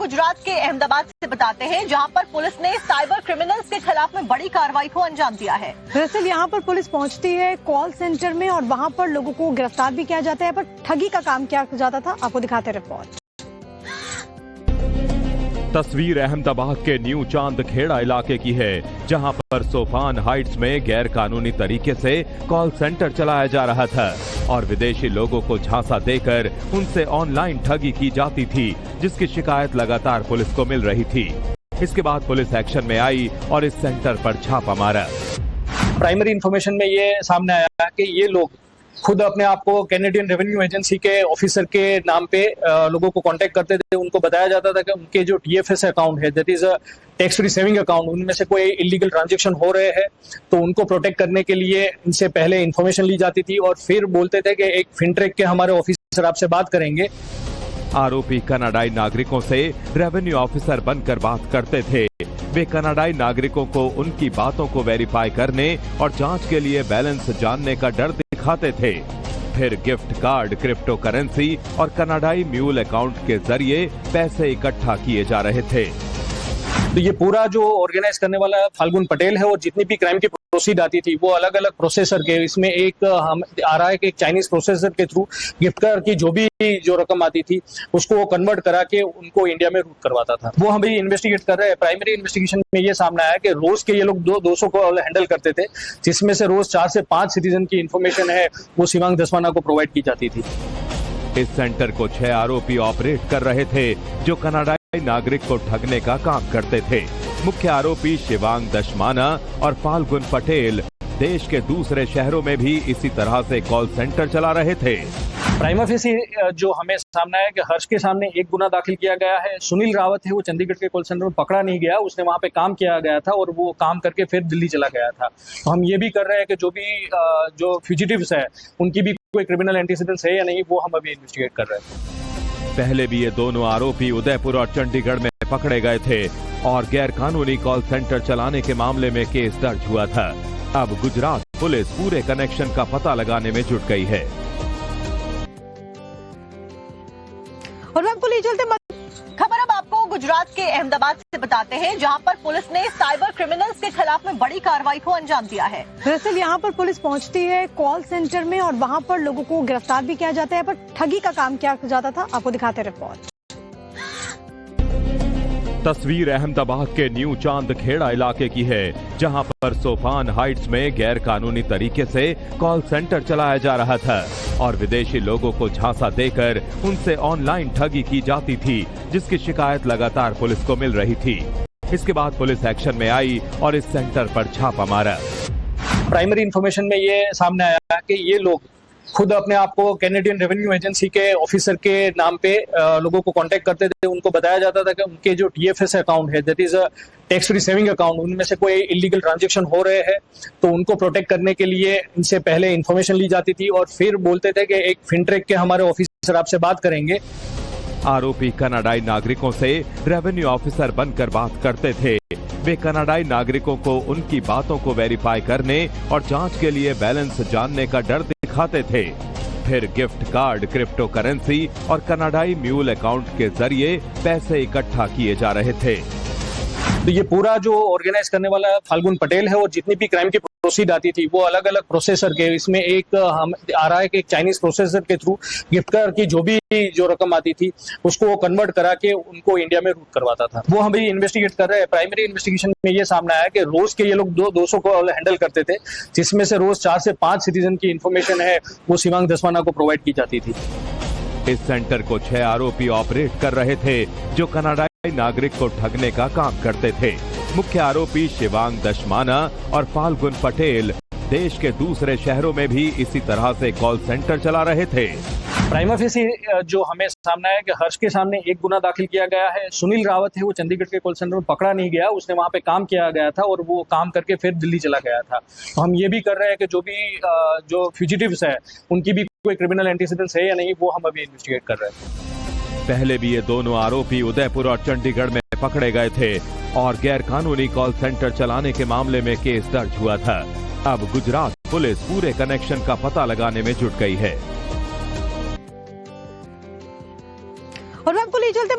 गुजरात के अहमदाबाद से बताते हैं, जहां पर पुलिस ने साइबर क्रिमिनल्स के खिलाफ में बड़ी कार्रवाई को अंजाम दिया है। दरअसल यहां पर पुलिस पहुंचती है कॉल सेंटर में और वहां पर लोगों को गिरफ्तार भी किया जाता है, पर ठगी का काम किया जाता था। आपको दिखाते रिपोर्ट। तस्वीर अहमदाबाद के न्यू चांद खेड़ा इलाके की है, जहां पर सोफान हाइट्स में गैर कानूनी तरीके से कॉल सेंटर चलाया जा रहा था और विदेशी लोगों को झांसा देकर उनसे ऑनलाइन ठगी की जाती थी, जिसकी शिकायत लगातार पुलिस को मिल रही थी। इसके बाद पुलिस एक्शन में आई और इस सेंटर पर छापा मारा। प्राइमरी इंफॉर्मेशन में ये सामने आया कि ये लोग खुद अपने आप को कैनेडियन रेवेन्यू एजेंसी के ऑफिसर के नाम पे लोगों को कांटेक्ट करते थे। उनको बताया जाता था कि उनके जो TFS अकाउंट है, that is tax free saving account, उनमें से कोई इलीगल ट्रांजैक्शन हो रहे हैं, तो उनको प्रोटेक्ट करने के लिए इनसे पहले इन्फॉर्मेशन ली जाती थी और फिर बोलते थे कि एक फिनट्रेक के हमारे ऑफिसर आपसे बात करेंगे। आरोपी कनाडाई नागरिकों से रेवेन्यू ऑफिसर बनकर बात करते थे। वे कनाडाई नागरिकों को उनकी बातों को वेरीफाई करने और जांच के लिए बैलेंस जानने का डर दिखाते थे। फिर गिफ्ट कार्ड, क्रिप्टो करेंसी और कनाडाई म्यूल अकाउंट के जरिए पैसे इकट्ठा किए जा रहे थे। तो ये पूरा जो ऑर्गेनाइज करने वाला फाल्गुन पटेल है, और जितनी भी क्राइम की प्रोसीड आती थी वो अलग अलग प्रोसेसर के, इसमें एक हम आ रहा है कि एक चाइनीज प्रोसेसर के थ्रू गिफ्ट कार्ड की जो रकम आती थी उसको वो कन्वर्ट करा के उनको इंडिया में रूट करवाता था। वो हम भी इन्वेस्टिगेट कर रहे हैं। प्राइमरी इन्वेस्टिगेशन में ये सामने आया कि रोज के ये लोग 200 को हैंडल करते थे, जिसमें से रोज 4 से 5 सिटीजन की इन्फॉर्मेशन है वो शिवांग दसवाना को प्रोवाइड की जाती थी। इस सेंटर को 6 आरोपी ऑपरेट कर रहे थे, जो कनाडाई नागरिक को ठगने का काम करते थे। मुख्य आरोपी शिवांग दशमाना और फाल्गुन पटेल देश के दूसरे शहरों में भी इसी तरह से कॉल सेंटर चला रहे थे। प्राइमा फेसी जो हमें सामने आया कि हर्ष के सामने एक गुना दाखिल किया गया है। सुनील रावत है, वो चंडीगढ़ के कॉल सेंटर में पकड़ा नहीं गया, उसने वहां पे काम किया गया था और वो काम करके फिर दिल्ली चला गया था। तो हम ये भी कर रहे हैं कि जो फ्यूजिटिव्स है उनकी भी कोई क्रिमिनल एंटीसिडेंट्स है या नहीं, वो हम अभी इन्वेस्टिगेट कर रहे हैं। पहले भी ये दोनों आरोपी उदयपुर और चंडीगढ़ में पकड़े गए थे और गैर कानूनी कॉल सेंटर चलाने के मामले में केस दर्ज हुआ था। अब गुजरात पुलिस पूरे कनेक्शन का पता लगाने में जुट गई है। और आपको ले चलते खबर अब आपको गुजरात के अहमदाबाद से बताते हैं, जहां पर पुलिस ने साइबर क्रिमिनल्स के खिलाफ में बड़ी कार्रवाई को अंजाम दिया है। दरअसल यहां पर पुलिस पहुंचती है कॉल सेंटर में और वहां पर लोगों को गिरफ्तार भी किया जाता है, पर ठगी का काम किया जाता था। आपको दिखाते रिपोर्ट। तस्वीर अहमदाबाद के न्यू चांद खेड़ा इलाके की है, जहां पर सोफान हाइट्स में गैर कानूनी तरीके से कॉल सेंटर चलाया जा रहा था और विदेशी लोगों को झांसा देकर उनसे ऑनलाइन ठगी की जाती थी, जिसकी शिकायत लगातार पुलिस को मिल रही थी। इसके बाद पुलिस एक्शन में आई और इस सेंटर पर छापा मारा। प्राइमरी इंफॉर्मेशन में ये सामने आया कि ये लोग खुद अपने आप को कैनेडियन रेवेन्यू एजेंसी के ऑफिसर के नाम पे लोगों को कांटेक्ट करते थे। उनको बताया जाता था कि उनके जो TFS अकाउंट है, that is tax free saving account, उनमें से कोई इलीगल ट्रांजैक्शन हो रहे हैं, तो उनको प्रोटेक्ट करने के लिए इनसे पहले इन्फॉर्मेशन ली जाती थी और फिर बोलते थे कि एक फिनट्रेक के हमारे ऑफिसर आपसे बात करेंगे। आरोपी कनाडाई नागरिकों से रेवेन्यू ऑफिसर बनकर बात करते थे। वे कनाडाई नागरिकों को उनकी बातों को वेरीफाई करने और जांच के लिए बैलेंस जानने का डर दिखाते थे। फिर गिफ्ट कार्ड, क्रिप्टो करेंसी और कनाडाई म्यूल अकाउंट के जरिए पैसे इकट्ठा किए जा रहे थे। तो ये पूरा जो ऑर्गेनाइज करने वाला फाल्गुन पटेल है, और जितनी भी क्राइम की प्रोसीड आती थी वो अलग अलग प्रोसेसर के, इसमें एक हम आ रहा है कि एक चाइनीज प्रोसेसर के थ्रू गिफ्ट कार्ड की जो रकम आती थी उसको वो कन्वर्ट करा के उनको इंडिया में रूट करवाता था। वो हम भी इन्वेस्टिगेट कर रहे हैं। प्राइमरी इन्वेस्टिगेशन में ये सामने आया कि रोज के ये लोग 200 को हैंडल करते थे, जिसमें से रोज 4 से 5 सिटीजन की इन्फॉर्मेशन है वो शिवांग दसवाना को प्रोवाइड की जाती थी। इस सेंटर को 6 आरोपी ऑपरेट कर रहे थे, जो कनाडाई नागरिक को ठगने का काम करते थे। मुख्य आरोपी शिवांग दशमाना और फाल्गुन पटेल देश के दूसरे शहरों में भी इसी तरह से कॉल सेंटर चला रहे थे। प्राइमा फेसी जो हमें सामने आया कि हर्ष के सामने एक गुना दाखिल किया गया है। सुनील रावत है, वो चंडीगढ़ के कॉल सेंटर में पकड़ा नहीं गया, उसने वहां पे काम किया गया था और वो काम करके फिर दिल्ली चला गया था। तो हम ये भी कर रहे हैं कि जो फ्यूजिटिव्स है उनकी भी कोई क्रिमिनल एंटीसिडेंट्स है या नहीं, वो हम अभी इन्वेस्टिगेट कर रहे हैं। पहले भी ये दोनों आरोपी उदयपुर और चंडीगढ़ में पकड़े गए थे और गैर कानूनी कॉल सेंटर चलाने के मामले में केस दर्ज हुआ था। अब गुजरात पुलिस पूरे कनेक्शन का पता लगाने में जुट गई है। और आपको ले चलते